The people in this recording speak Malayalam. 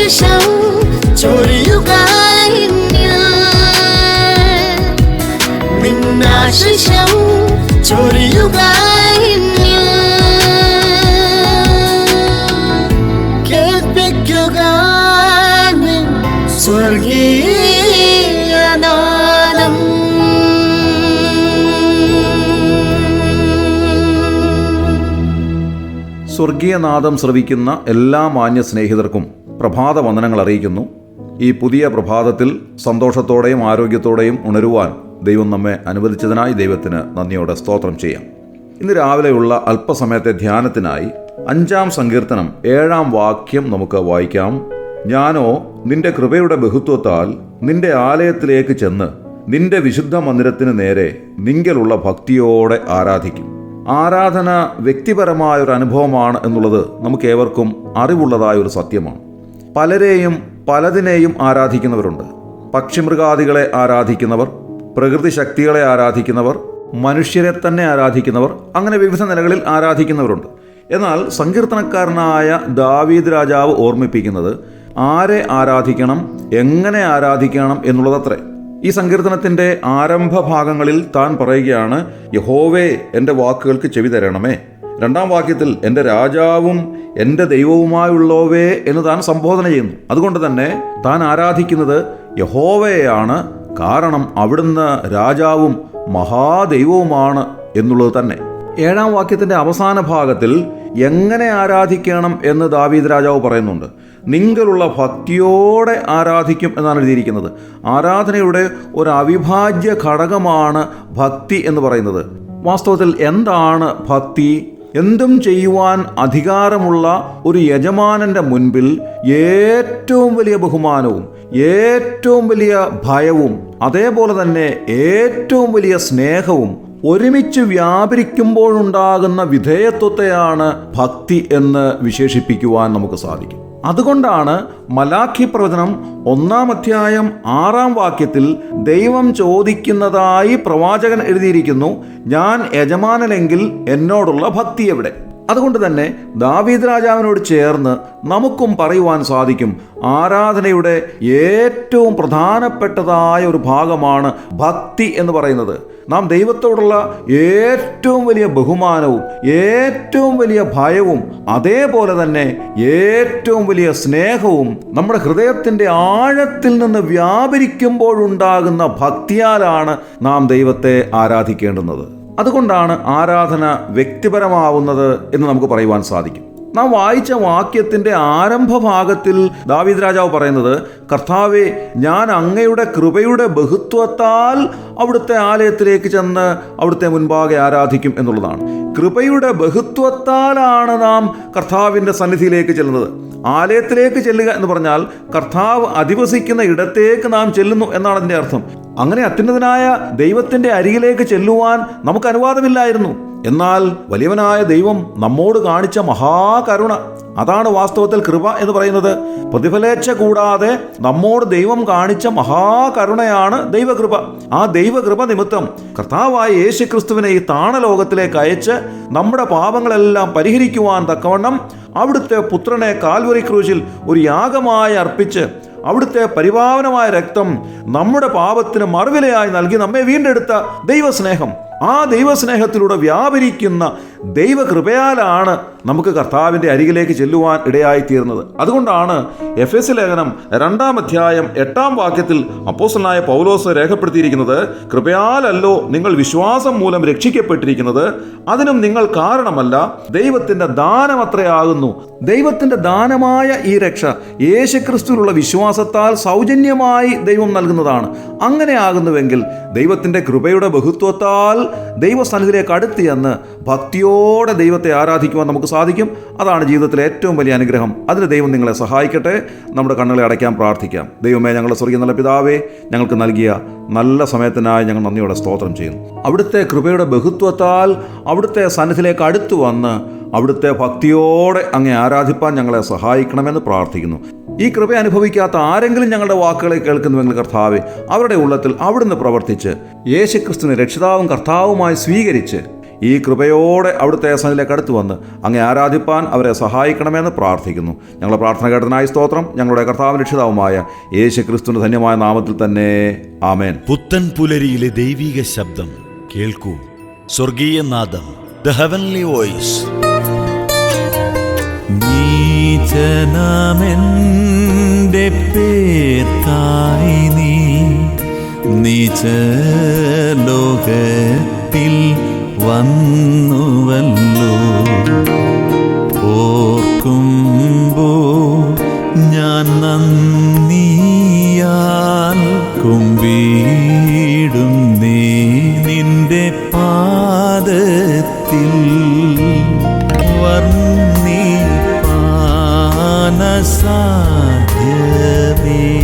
നിന്നാശിഷം ചൊരിയുക എന്നിൽ, നിന്നാശിഷം ചൊരിയുക എന്നിൽ. കേൾപ്പിക്കുക നിൻ സ്വർഗീയനാദം. സ്വർഗീയനാദം ശ്രവിക്കുന്ന എല്ലാ മാന്യ സ്നേഹിതർക്കും പ്രഭാത വന്ദനങ്ങൾ അറിയിക്കുന്നു. ഈ പുതിയ പ്രഭാതത്തിൽ സന്തോഷത്തോടെയും ആരോഗ്യത്തോടെയും ഉണരുവാൻ ദൈവം നമ്മെ അനുവദിച്ചതിനായി ദൈവത്തിന് നന്ദിയോടെ സ്തോത്രം ചെയ്യാം. ഇന്ന് രാവിലെയുള്ള അല്പസമയത്തെ ധ്യാനത്തിനായി 5-ാം സങ്കീർത്തനം 7-ാം വാക്യം നമുക്ക് വായിക്കാം. ഞാനോ നിന്റെ കൃപയുടെ ബഹുത്വത്താൽ നിന്റെ ആലയത്തിലേക്ക് ചെന്ന് നിന്റെ വിശുദ്ധ മന്ദിരത്തിന് നേരെ നിങ്കലുള്ള ഭക്തിയോടെ ആരാധിക്കും. ആരാധന വ്യക്തിപരമായൊരു അനുഭവമാണ് എന്നുള്ളത് നമുക്കേവർക്കും അറിവുള്ളതായ ഒരു സത്യമാണ്. പലരെയും പലതിനെയും ആരാധിക്കുന്നവരുണ്ട്. പക്ഷിമൃഗാദികളെ ആരാധിക്കുന്നവർ, പ്രകൃതി ശക്തികളെ ആരാധിക്കുന്നവർ, മനുഷ്യരെ തന്നെ ആരാധിക്കുന്നവർ, അങ്ങനെ വിവിധ നിലകളിൽ ആരാധിക്കുന്നവരുണ്ട്. എന്നാൽ സങ്കീർത്തനക്കാരനായ ദാവീദ് രാജാവ് ഓർമ്മിപ്പിക്കുന്നത് ആരെ ആരാധിക്കണം, എങ്ങനെ ആരാധിക്കണം എന്നുള്ളതത്രേ. ഈ സങ്കീർത്തനത്തിൻ്റെ ആരംഭ ഭാഗങ്ങളിൽ താൻ പറയുകയാണ്, യഹോവേ എൻ്റെ വാക്കുകൾക്ക് ചെവി തരണമേ. 2-ാം വാക്യത്തിൽ എൻ്റെ രാജാവും എൻ്റെ ദൈവവുമായുള്ളവേ എന്ന് താൻ സംബോധന ചെയ്യുന്നു. അതുകൊണ്ട് തന്നെ താൻ ആരാധിക്കുന്നത് യഹോവയെയാണ്. കാരണം അവിടുന്ന് രാജാവും മഹാദൈവവുമാണ് എന്നുള്ളത് തന്നെ. 7-ാം വാക്യത്തിൻ്റെ അവസാന ഭാഗത്തിൽ എങ്ങനെ ആരാധിക്കണം എന്ന് ദാവീദ് രാജാവ് പറയുന്നുണ്ട്. നിങ്ങളുള്ള ഭക്തിയോടെ ആരാധിക്കും എന്നാണ് എഴുതിയിരിക്കുന്നത്. ആരാധനയുടെ ഒരു അവിഭാജ്യ ഘടകമാണ് ഭക്തി എന്ന് പറയുന്നത്. വാസ്തവത്തിൽ എന്താണ് ഭക്തി? എന്തും ചെയ്യുവാൻ അധികാരമുള്ള ഒരു യജമാനന്റെ മുൻപിൽ ഏറ്റവും വലിയ ബഹുമാനവും ഏറ്റവും വലിയ ഭയവും അതേപോലെ തന്നെ ഏറ്റവും വലിയ സ്നേഹവും ഒരുമിച്ച് വ്യാപരിക്കുമ്പോഴുണ്ടാകുന്ന വിധേയത്വത്തെയാണ് ഭക്തി എന്ന് വിശേഷിപ്പിക്കുവാൻ നമുക്ക് സാധിക്കും. അതുകൊണ്ടാണ് മലാഖി പ്രവചനം 1-ാം അധ്യായം 6-ാം വാക്യത്തിൽ ദൈവം ചോദിക്കുന്നതായി പ്രവാചകൻ എഴുതിയിരിക്കുന്നു, ഞാൻ യജമാനനെങ്കിൽ എന്നോടുള്ള ഭക്തി എവിടെ? അതുകൊണ്ട് തന്നെ ദാവീദ് രാജാവിനോട് ചേർന്ന് നമുക്കും പറയുവാൻ സാധിക്കും, ആരാധനയുടെ ഏറ്റവും പ്രധാനപ്പെട്ടതായ ഒരു ഭാഗമാണ് ഭക്തി എന്ന് പറയുന്നത്. നാം ദൈവത്തോടുള്ള ഏറ്റവും വലിയ ബഹുമാനവും ഏറ്റവും വലിയ ഭയവും അതേപോലെ തന്നെ ഏറ്റവും വലിയ സ്നേഹവും നമ്മുടെ ഹൃദയത്തിൻ്റെ ആഴത്തിൽ നിന്ന് വ്യാപരിക്കുമ്പോഴുണ്ടാകുന്ന ഭക്തിയാലാണ് നാം ദൈവത്തെ ആരാധിക്കേണ്ടുന്നത്. അതുകൊണ്ടാണ് ആരാധന വ്യക്തിപരമാവുന്നത് എന്ന് നമുക്ക് പറയുവാൻ സാധിക്കും. നാം വായിച്ച വാക്യത്തിൻ്റെ ആരംഭ ഭാഗത്തിൽ ദാവീദ് രാജാവ് പറയുന്നത്, കർത്താവേ, ഞാൻ അങ്ങയുടെ കൃപയുടെ ബഹുത്വത്താൽ അവിടുത്തെ ആലയത്തിലേക്ക് ചെന്ന് അവിടുത്തെ മുൻപാകെ ആരാധിക്കും എന്നുള്ളതാണ്. കൃപയുടെ ബഹുത്വത്താലാണ് നാം കർത്താവിൻ്റെ സന്നിധിയിലേക്ക് ചെല്ലുന്നത്. ആലയത്തിലേക്ക് ചെല്ലുക എന്ന് പറഞ്ഞാൽ കർത്താവ് അധിവസിക്കുന്ന ഇടത്തേക്ക് നാം ചെല്ലുന്നു എന്നാണ് അതിൻ്റെ അർത്ഥം. അങ്ങനെ അത്യുന്നതനായ ദൈവത്തിൻ്റെ അരികിലേക്ക് ചെല്ലുവാൻ നമുക്ക് അനുവാദമില്ലായിരുന്നു. എന്നാൽ വലിയവനായ ദൈവം നമ്മോട് കാണിച്ച മഹാകരുണ, അതാണ് വാസ്തവത്തിൽ കൃപ എന്ന് പറയുന്നത്. പ്രതിഫലേച്ഛ കൂടാതെ നമ്മോട് ദൈവം കാണിച്ച മഹാകരുണയാണ് ദൈവകൃപ. ആ ദൈവകൃപ നിമിത്തം കർത്താവായ യേശുക്രിസ്തുവിനെ ഈ താണലോകത്തിലേക്ക് അയച്ച് നമ്മുടെ പാപങ്ങളെല്ലാം പരിഹരിക്കുവാൻ തക്കവണ്ണം അവിടുത്തെ പുത്രനെ കാൽവരി ക്രൂശിൽ ഒരു യാഗമായി അർപ്പിച്ച് അവിടുത്തെ പരിപാവനമായ രക്തം നമ്മുടെ പാപത്തിന് മറുവിലയായി നൽകി നമ്മെ വീണ്ടെടുത്ത ദൈവസ്നേഹം, ആ ദൈവസ്നേഹത്തിലൂടെ വ്യാപരിക്കുന്ന ദൈവകൃപയാലാണ് നമുക്ക് കർത്താവിൻ്റെ അരികിലേക്ക് ചെല്ലുവാൻ ഇടയായിത്തീർന്നത്. അതുകൊണ്ടാണ് എഫെസ്യ ലേഖനം 2-ാം അധ്യായം 8-ാം വാക്യത്തിൽ അപ്പോസ്തലനായ പൗലോസ് രേഖപ്പെടുത്തിയിരിക്കുന്നത്, കൃപയാലല്ലോ നിങ്ങൾ വിശ്വാസം മൂലം രക്ഷിക്കപ്പെട്ടിരിക്കുന്നത്, അതിനും നിങ്ങൾ കാരണമല്ല, ദൈവത്തിൻ്റെ ദാനമത്രയാകുന്നു. ദൈവത്തിൻ്റെ ദാനമായ ഈ രക്ഷ യേശുക്രിസ്തുവിലുള്ള വിശ്വാസത്താൽ സൗജന്യമായി ദൈവം നൽകുന്നതാണ്. അങ്ങനെ ആകുന്നുവെങ്കിൽ ദൈവത്തിൻ്റെ കൃപയുടെ ബഹുത്വത്താൽ ദൈവസന്നിധിയിലേക്ക് അടുത്ത് ചെന്ന് ഭക്തിയോടെ ദൈവത്തെ ആരാധിക്കുവാൻ നമുക്ക് സാധിക്കും. അതാണ് ജീവിതത്തിലെ ഏറ്റവും വലിയ അനുഗ്രഹം. അതിന് ദൈവം നിങ്ങളെ സഹായിക്കട്ടെ. നമ്മുടെ കണ്ണുകളെ അടയ്ക്കാൻ പ്രാർത്ഥിക്കാം. ദൈവമേ, ഞങ്ങളുടെ സ്വർഗ്ഗീയ നല്ല പിതാവേ, ഞങ്ങൾക്ക് നൽകിയ നല്ല സമയത്തിനായി ഞങ്ങൾ നന്ദിയോടെ സ്തോത്രം ചെയ്യുന്നു. അവിടുത്തെ കൃപയുടെ ബഹുത്വത്താൽ അവിടുത്തെ സന്നിധിയിലേക്ക് അടുത്തു വന്ന് അവിടുത്തെ ഭക്തിയോടെ അങ്ങേ ആരാധിപ്പാൻ ഞങ്ങളെ സഹായിക്കണമെന്ന് പ്രാർത്ഥിക്കുന്നു. ഈ കൃപ അനുഭവിക്കാത്ത ആരെങ്കിലും ഞങ്ങളുടെ വാക്കുകളെ കേൾക്കുന്നുവെങ്കിൽ കർത്താവേ, അവരുടെ ഉള്ളത്തിൽ അവിടുന്ന് പ്രവർത്തിച്ച് യേശുക്രിസ്തുവിനെ രക്ഷിതാവും കർത്താവുമായി സ്വീകരിച്ച് ഈ കൃപയോടെ അവിടുത്തെ സന്നിധിയിലേക്ക് അടുത്ത് വന്ന് അങ്ങേ ആരാധിപ്പാൻ അവരെ സഹായിക്കണമെന്ന് പ്രാർത്ഥിക്കുന്നു. ഞങ്ങളുടെ പ്രാർത്ഥന കേട്ടതിനായി സ്തോത്രം. ഞങ്ങളുടെ കർത്താവ് രക്ഷിതാവുമായ യേശു ക്രിസ്തുവിന്റെ ധന്യമായ നാമത്തിൽ തന്നെ ആമേൻ. പുത്തൻ പുലരിയിലെ ദൈവിക ശബ്ദം കേൾക്കൂ. സ്വർഗീയ നാദം, ദ ഹെവൻലി വോയിസ്. നീചനാമെന്റെ പേർക്കായി നീ നീചലോകത്തിൽ വന്നുവല്ലോ. ഓർക്കുമ്പോ ഞാൻ നന്ദിയാൽ കുമ്പിടും നീ നിന്റെ പാദത്തിൽ വർണ്ണിപ്പാനസാധ്യമേ.